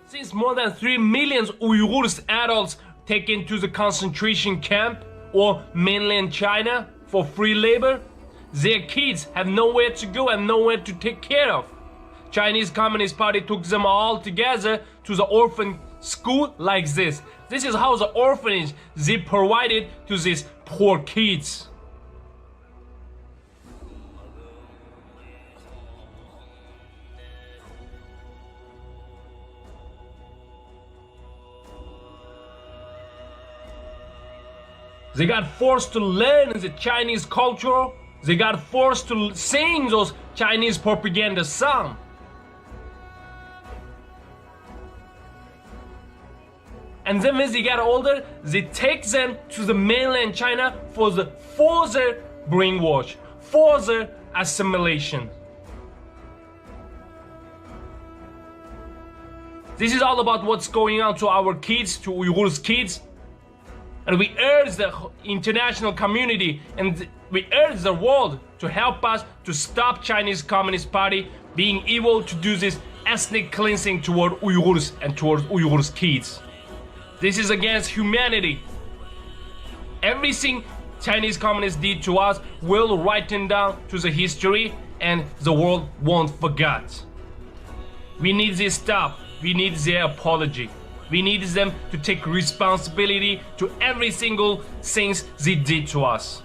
Since more than 3 million Uyghurs adults taken to the concentration camp or mainland China for free labor, their kids have nowhere to go and nowhere to take care of. Chinese Communist Party took them all together to the orphan school like this. This is how the orphanage they provided to these poor kids. They got forced to learn the Chinese culture. They got forced to sing those Chinese propaganda songs. And then when they get older, they take them to the mainland China for the further brainwash, further assimilation. This is all about what's going on to our kids, to Uyghurs kids. And we urge the international community and we urge the world to help us to stop Chinese Communist Party being able to do this ethnic cleansing toward Uyghurs and towards Uyghurs kids. This is against humanity. Everything Chinese communists did to us will written down to the history and the world won't forget. We need this stop. We need their apology. We need them to take responsibility to every single thing they did to us.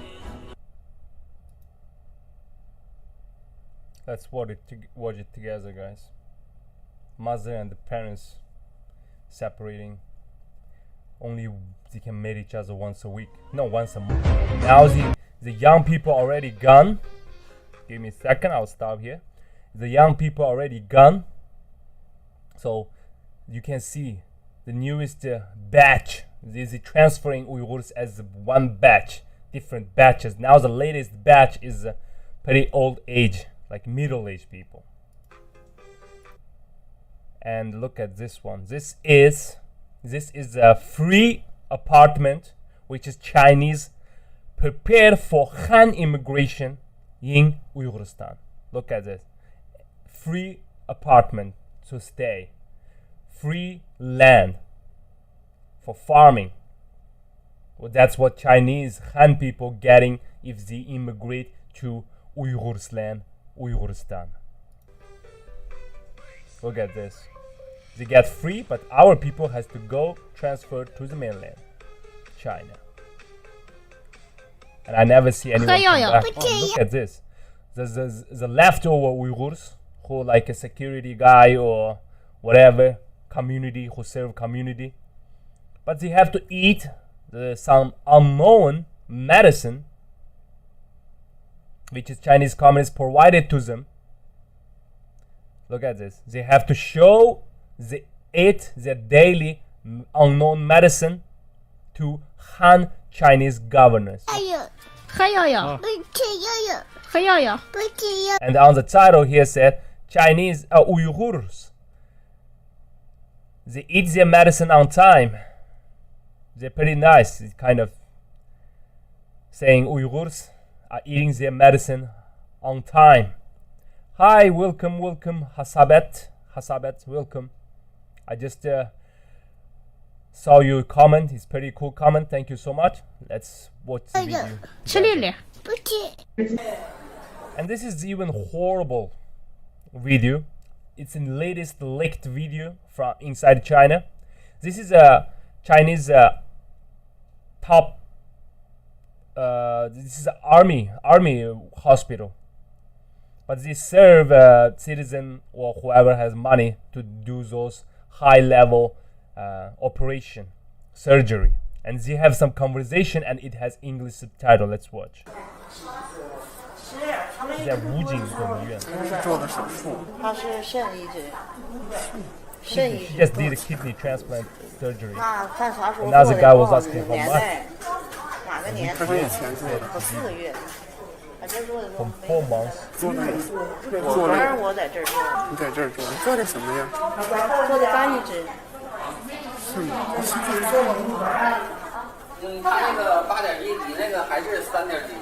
Let's watch it together, guys. Mother and the parents separating. Only they can meet each other once a week. No, once a month. Now the young people already gone. Give me a second, I'll stop here. The young people already gone. So you can see the newest batch. This is transferring Uyghurs as one batch, different batches. Now the latest batch is pretty old age, like middle-aged people. And look at this one. This is a free apartment which is Chinese prepared for Han immigration in Uyghurstan. Look at this. Free apartment to stay. Free land for farming. Well, that's what Chinese Han people getting if they immigrate to Uyghurs land, Uyghurstan. Look at this. They get free, but our people has to go transfer to the mainland, China. And I never see anyone come back. Oh, look at this. The leftover Uyghurs who like a security guy or whatever, community, who serve community. But they have to eat some unknown medicine which is Chinese communists provided to them. Look at this. They have to show they ate their daily unknown medicine to Han Chinese governors. And on the title here said Chinese Uyghurs. They eat their medicine on time. They're pretty nice. It's kind of saying Uyghurs are eating their medicine on time. Hi, welcome, Hasabet, welcome. I just saw your comment. It's pretty cool comment. Thank you so much. Let's watch the video. And this is even horrible video. It's the latest leaked video from inside China. This is a Chinese top. This is an army hospital. But they serve citizen or whoever has money to do those high-level operation, surgery. And they have some conversation and it has English subtitle. Let's watch. 在武警总医院。做的手术。他是肾移植。肾移植。She just did a kidney transplant surgery. Another guy was asking how much. 哪个年？他是以前做的。4个月。From 4 months. 做的。当然我在这儿做。你在这儿做？你做的什么呀？做的肝移植。是吗？他那个8.1，你那个还是3.几。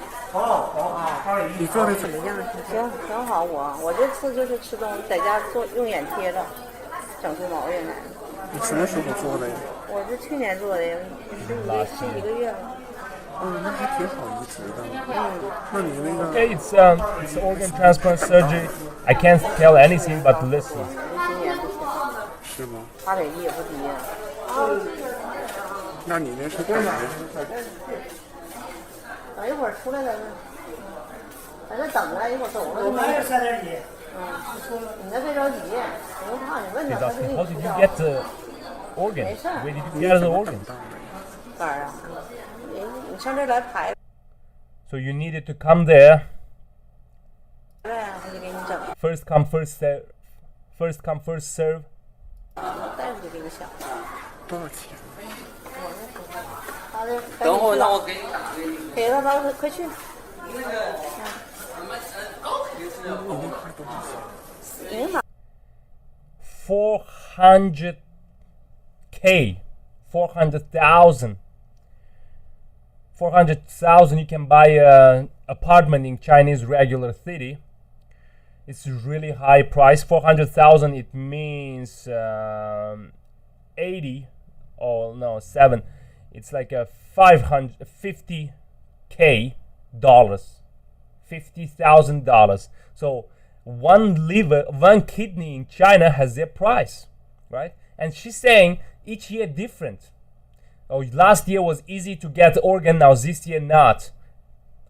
你做的怎么样？行，挺好。我这次就是吃东西，在家做用眼贴的，整出毛病来了。你什么时候做的呀？我是去年做的，十几个月了。哦，那还挺好移植的。那你那个 Okay, it's organ transplant surgery. I can't tell anything but listen. 今年不行，是吗？发展率也不低啊。那你那是干嘛呀？等一会儿出来再问，在这等着，一会儿走了就没事。你那别着急，不用怕，你问 They 他，他 ask 就 me, 给 how 你 did 知 you 道。 get the organ? Where did you get the organ? 杆儿啊，你上这儿来排 So you needed to come there. 呗，他就给你整， First come, first serve. First come, first serve. 大夫就给你想。多少钱？他这等会儿让我给你打给你。给他吧，快去。明码 400K, 400,000. 400,000 you can buy an apartment in Chinese regular city. It's really high price. 400,000 it means 80 oh no 7. It's like a 550K dollars. $50,000. So one liver, one kidney in China has their price, right? And she's saying each year different. Oh, last year was easy to get organ, now this year not.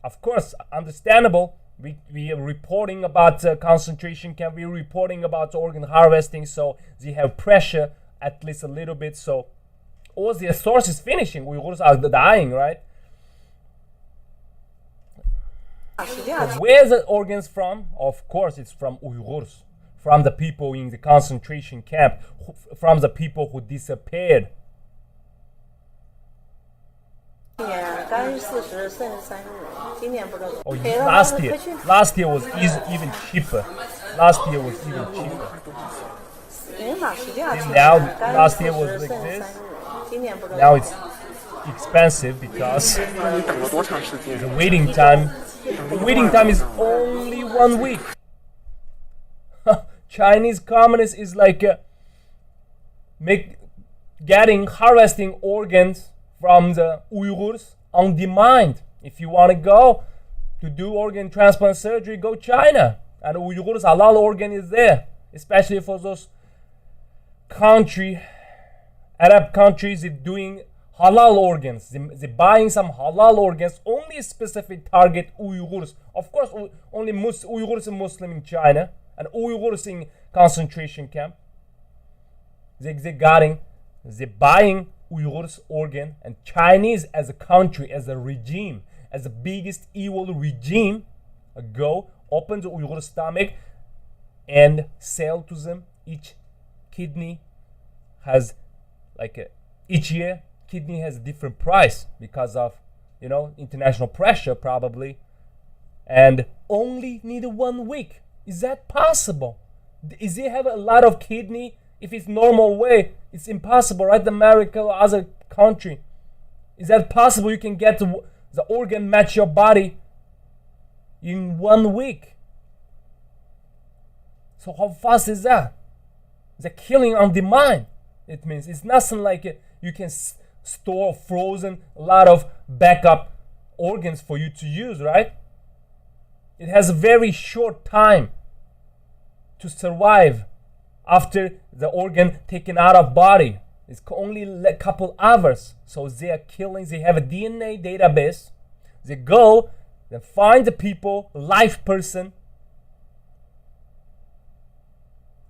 Of course, understandable. We are reporting about concentration camp. We're reporting about organ harvesting, so they have pressure at least a little bit. So all their sources finishing. Uyghurs are dying, right? Where's the organs from? Of course, it's from Uyghurs, from the people in the concentration camp, from the people who disappeared. 去年刚是40，甚至35，今年不知道。 Oh, 给他 last 快 year, 去。 last year was even cheaper. Last year was even cheaper. 明码实价去 Now 年，刚 last 是 year was 40， like 甚至 this. 35，今年不知道。 Now it's expensive because 那你等了多长时间？ the waiting time is only 1 week. Chinese communists is like harvesting organs from the Uyghurs on demand. If you want to go to do organ transplant surgery, go China. And Uyghurs halal organ is there, especially for those Arab countries that doing halal organs. They're buying some halal organs, only specific target Uyghurs. Of course, only Uyghurs are Muslim in China and Uyghurs in concentration camp. They're buying Uyghurs organ, and Chinese as a country, as a regime, as the biggest evil regime, go open the Uyghur stomach and sell to them. Each kidney has each year kidney has a different price because of international pressure probably, and only need 1 week. Is that possible? Is they have a lot of kidney? If it's normal way, it's impossible, right? America or other country. Is that possible? You can get the organ match your body in 1 week. So how fast is that? The killing on demand. It means it's nothing like you can store frozen a lot of backup organs for you to use, right? It has a very short time to survive after the organ taken out of body. It's only a couple hours. So they are killing. They have a DNA database. They go, they find the people, live person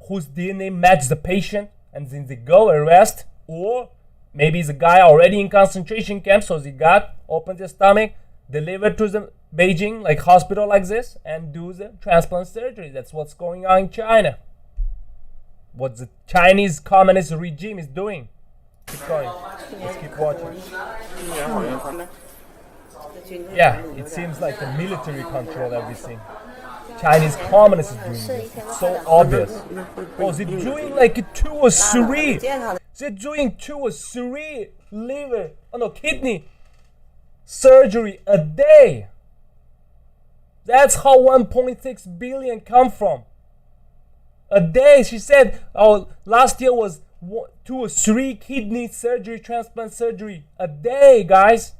whose DNA match the patient, and then they go arrest, or maybe the guy already in concentration camp, so they open the stomach, deliver to the Beijing, like hospital like this, and do the transplant surgery. That's what's going on in China. What the Chinese communist regime is doing. Keep going. Let's keep watching. Yeah, it seems like the military control everything. Chinese communists is doing this. It's so obvious. Oh, they're doing like 2 or 3. They're doing 2 or 3 kidney surgery a day. That's how 1.6 billion come from. A day, she said, last year was 2 or 3 kidney surgery, transplant surgery a day, guys.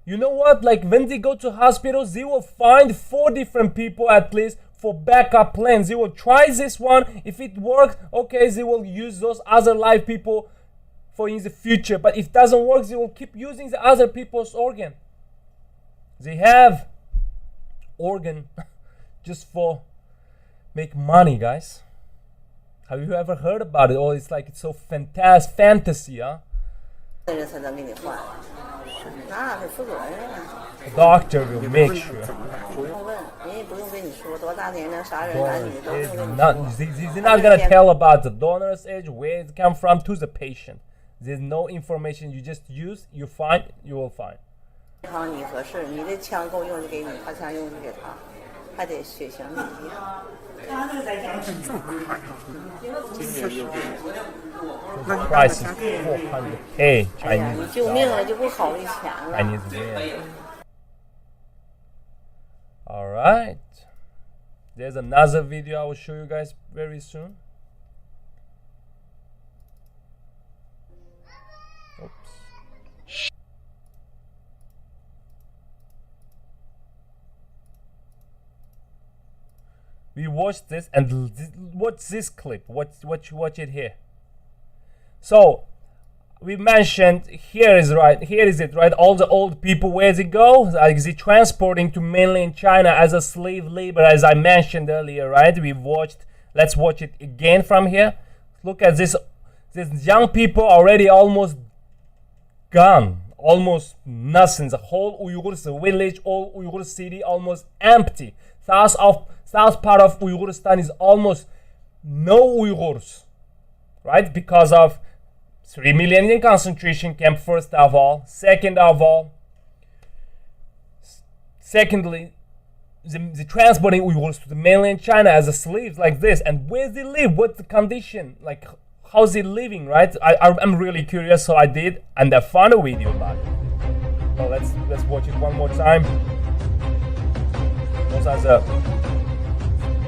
You know what? Like when they go to hospitals, they will find 4 different people at least for backup plans. They will try this one. If it works, okay, they will use those other live people for in the future. But if it doesn't work, they will keep using the other people's organ. They have organ just for make money, guys. Have you ever heard about it? Oh, it's like it's so fantastic, fantasy, huh? The doctor will make sure. They're not gonna tell about the donor's age, where it come from to the patient. There's no information. You just use, you find, you will find. Price is 400K Chinese yuan. Alright. There's another video I will show you guys very soon. Oops. We watched this, and what's this clip? Watch it here. So we mentioned here is it right? All the old people, where they go? Like they transporting to mainland China as a slave labor, as I mentioned earlier, right? We've watched. Let's watch it again from here. Look at this. These young people already almost gone, almost nothing. The whole Uyghurs village, all Uyghur city, almost empty. South part of Uyghurstan is almost no Uyghurs, right? Because of 3 million in concentration camp, first of all. Secondly, the transporting Uyghurs to the mainland China as a slaves like this. And where they live, what's the condition? Like, how's they living, right? I'm really curious, so I did, and I found a video about it. So let's watch it one more time. Those are the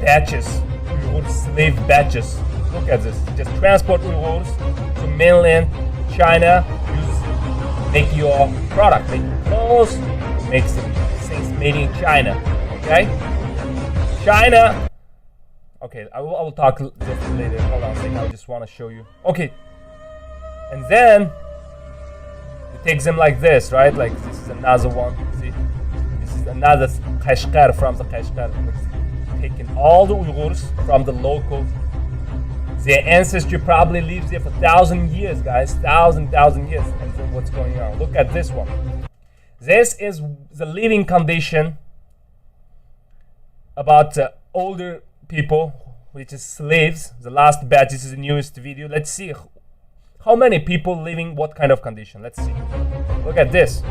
batches, Uyghur slave batches. Look at this. Just transport Uyghurs to mainland China. Make your product, make your clothes, make some things made in China. Okay? China. Okay, I will talk this later. Hold on a second. I just want to show you. Okay. And then it takes them like this, right? Like this is another one. See? This is another Kashgar from the Kashgar. Taking all the Uyghurs from the local. Their ancestry probably lives there for 1,000 years, guys. 1,000 years. And then what's going on? Look at this one. This is the living condition about older people, which is slaves. The last batch, this is the newest video. Let's see how many people living what kind of condition. Let's see. Look at this.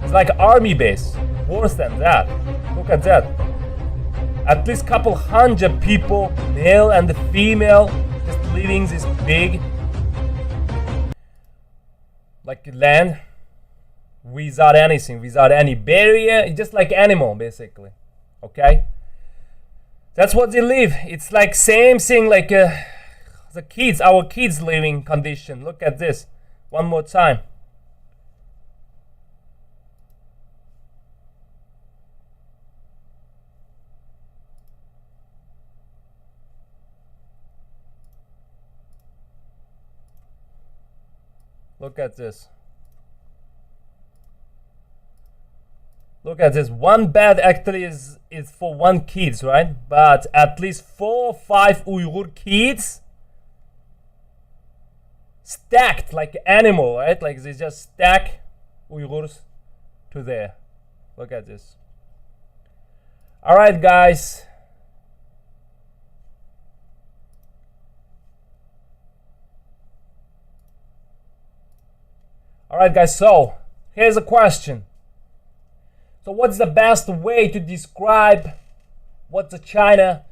It's like an army base. Worse than that. Look at that. At least couple hundred people, male and female, just living this big like land without anything, without any barrier, just like animal basically. Okay, that's what they live. It's like same thing like the kids, our kids living condition. Look at this one more time. Look at this. Look at this. One bed actually is for one kids, right? But at least 4 or 5 Uyghur kids stacked like animal, right? Like they just stack Uyghurs to there. Look at this. All right, guys. Alright guys, so here's a question. So what's the best way to describe what the China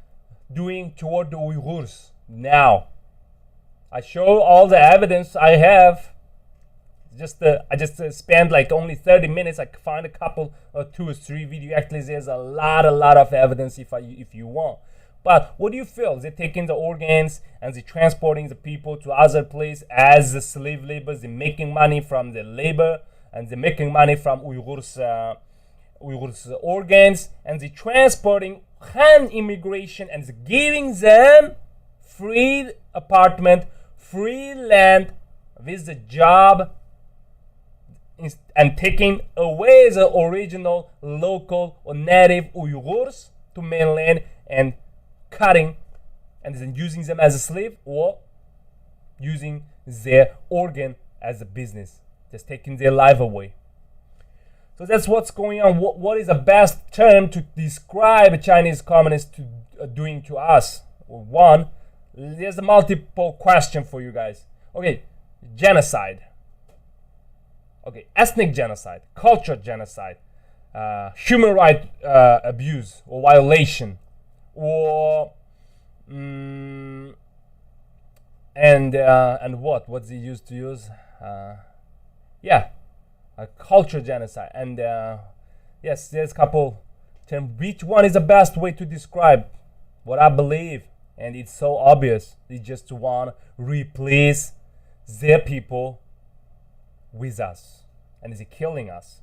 doing toward the Uyghurs now? I show all the evidence I have. I just spent like only 30 minutes. I find a couple or 2 or 3 videos. Actually, there's a lot of evidence if you want. But what do you feel? They're taking the organs and they're transporting the people to other place as the slave labor. They're making money from the labor and they're making money from Uyghurs organs, and they're transporting Han immigration and they're giving them free apartment, free land with the job, and taking away the original local or native Uyghurs to mainland and cutting and then using them as a slave or using their organ as a business, just taking their life away. So that's what's going on. What is the best term to describe Chinese communists doing to us? Well, one, there's a multiple question for you guys. Okay, genocide. Okay, ethnic genocide, cultural genocide, human right abuse or violation, or and what's he used to use? Yeah, a cultural genocide. And yes, there's a couple terms. Which one is the best way to describe what I believe? And it's so obvious. They just want to replace their people with us, and they're killing us.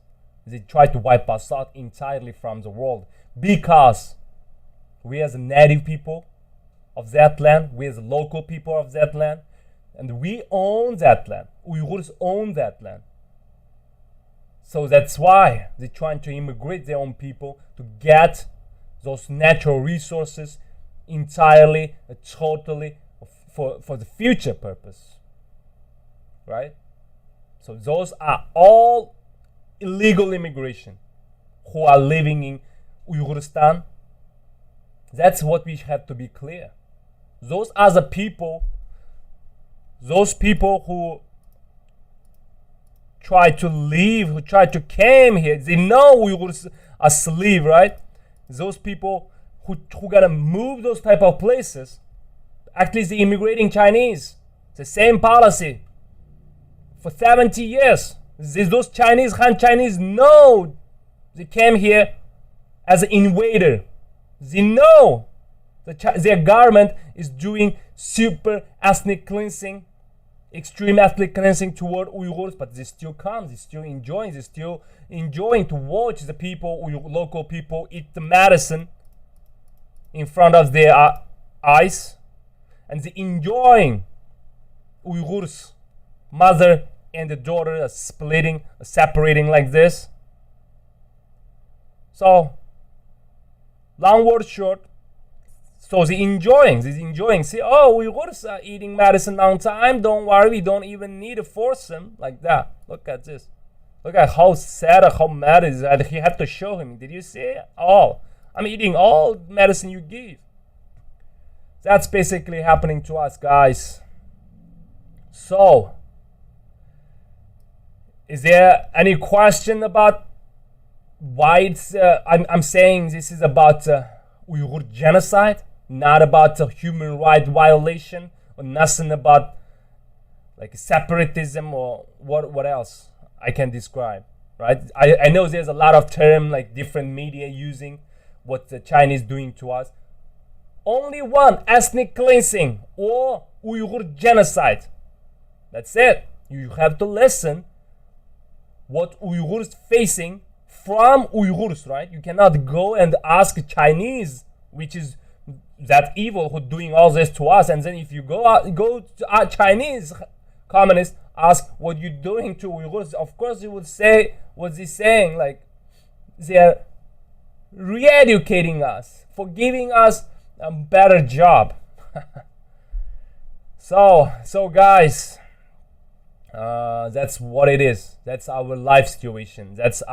They try to wipe us out entirely from the world because we as native people of that land, we as local people of that land, and we own that land. Uyghurs own that land. So that's why they're trying to immigrate their own people to get those natural resources entirely, totally for the future purpose, right? So those are all illegal immigration who are living in Uyghurstan. That's what we have to be clear. Those are the people, those people who try to leave, who try to came here. They know Uyghurs are slave, right? Those people who gotta move those type of places, actually the immigrating Chinese, the same policy for 70 years. Those Chinese, Han Chinese know they came here as an invader. They know their government is doing super ethnic cleansing, extreme ethnic cleansing toward Uyghurs, but they still come, they're still enjoying to watch the people, local people, eat the medicine in front of their eyes, and they're enjoying Uyghurs, mother and the daughter are separating like this. So, long word short, so they're enjoying. See, oh, Uyghurs are eating medicine on time. Don't worry, we don't even need to force them like that. Look at this. Look at how sad, how mad is that. He had to show him. Did you see it? Oh, I'm eating all medicine you give. That's basically happening to us, guys. So, is there any question about why it's? I'm saying this is about Uyghur genocide, not about human right violation, or nothing about like separatism or what else I can describe, right? I know there's a lot of term like different media using what the Chinese doing to us. Only one, ethnic cleansing or Uyghur genocide. That's it. You have to listen what Uyghurs facing from Uyghurs, right? You cannot go and ask Chinese, which is that evil, who doing all this to us, and then if you go to Chinese communists, ask what you're doing to Uyghurs, of course you would say what they're saying, like they're re-educating us for giving us a better job. So guys, that's what it is. That's our life situation. That's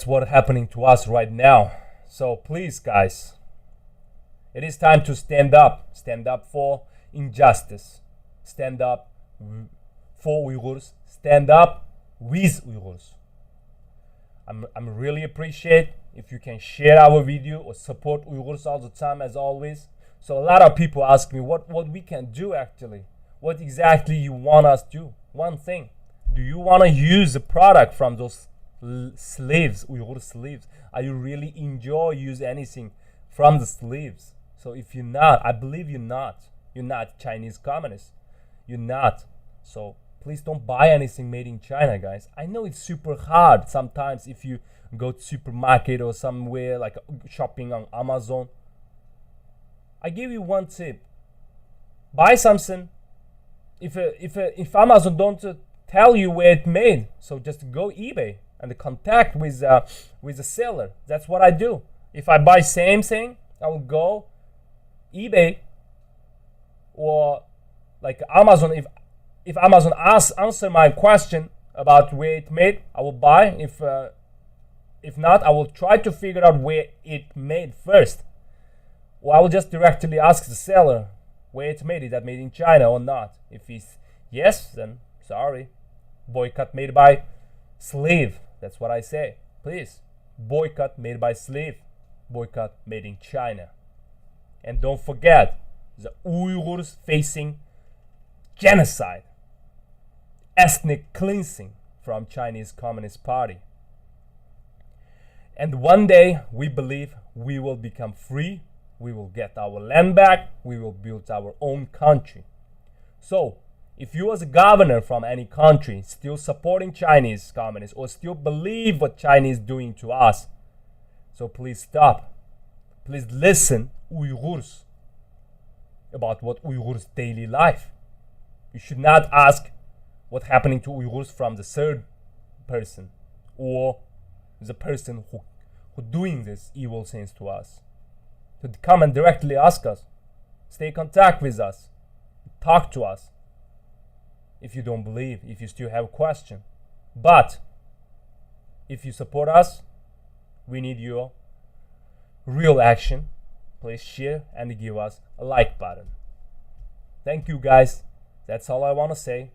what's happening to us right now. So please, guys, it is time to stand up. Stand up for injustice. Stand up for Uyghurs. Stand up with Uyghurs. I'm really appreciate if you can share our video or support Uyghurs all the time, as always. So a lot of people ask me what we can do actually. What exactly you want us to do? One thing. Do you want to use the product from those slaves, Uyghur slaves? Are you really enjoy use anything from the slaves. So if you're not, I believe you're not Chinese communist. You're not. So please don't buy anything made in China, guys. I know it's super hard sometimes if you go to supermarket or somewhere like shopping on Amazon. I give you one tip: buy something. If Amazon don't tell you where it made, so just go eBay and contact with the seller. That's what I do. If I buy same thing, I will go eBay or like Amazon. If Amazon answer my question about where it made, I will buy. If not, I will try to figure out where it made first. Or I will just directly ask the seller where it made. Is that made in China or not? If he's yes, then sorry. Boycott made by slave. That's what I say. Please, boycott made by slave. Boycott made in China. And don't forget, the Uyghurs facing genocide, ethnic cleansing from Chinese Communist Party. And one day we believe we will become free, we will get our land back, we will build our own country. So if you as a governor from any country still supporting Chinese communists or still believe what Chinese doing to us, so please stop. Please listen, Uyghurs, about what Uyghurs' daily life. You should not ask what's happening to Uyghurs from the third person or the person who doing this evil things to us. To come and directly ask us, stay in contact with us, talk to us. If you don't believe, if you still have a question. But if you support us, we need your real action. Please share and give us a like button. Thank you, guys. That's all I want to say.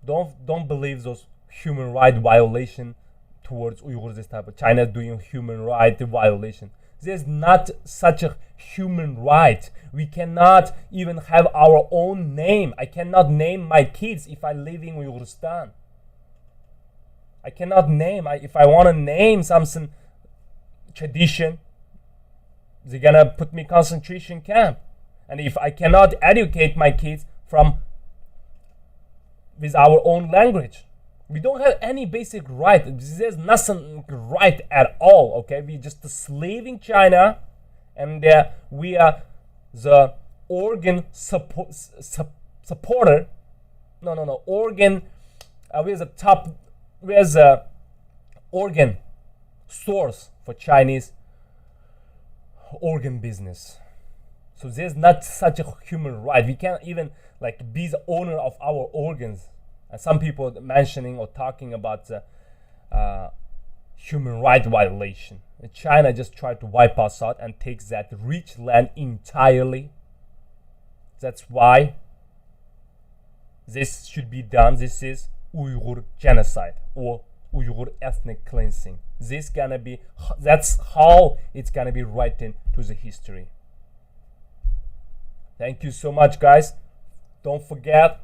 Don't believe those human right violation towards Uyghurs. This type of China doing human right violation. There's not such a human right. We cannot even have our own name. I cannot name my kids if I live in Uyghurstan. I cannot name. If I want to name something tradition, they're gonna put me concentration camp. And if I cannot educate my kids with our own language, we don't have any basic right. There's nothing right at all. Okay, we just a slave in China, and we are the organ supporter. No. Organ. We're the organ source for Chinese organ business. So there's not such a human right. We can't even like be the owner of our organs. And some people mentioning or talking about human right violation. China just tried to wipe us out and take that rich land entirely. That's why this should be done. This is Uyghur genocide or Uyghur ethnic cleansing. That's how it's gonna be written to the history. Thank you so much, guys. Don't forget,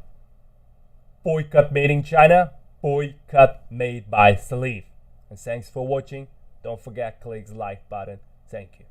boycott made in China, boycott made by slave. And thanks for watching. Don't forget, click the like button. Thank you.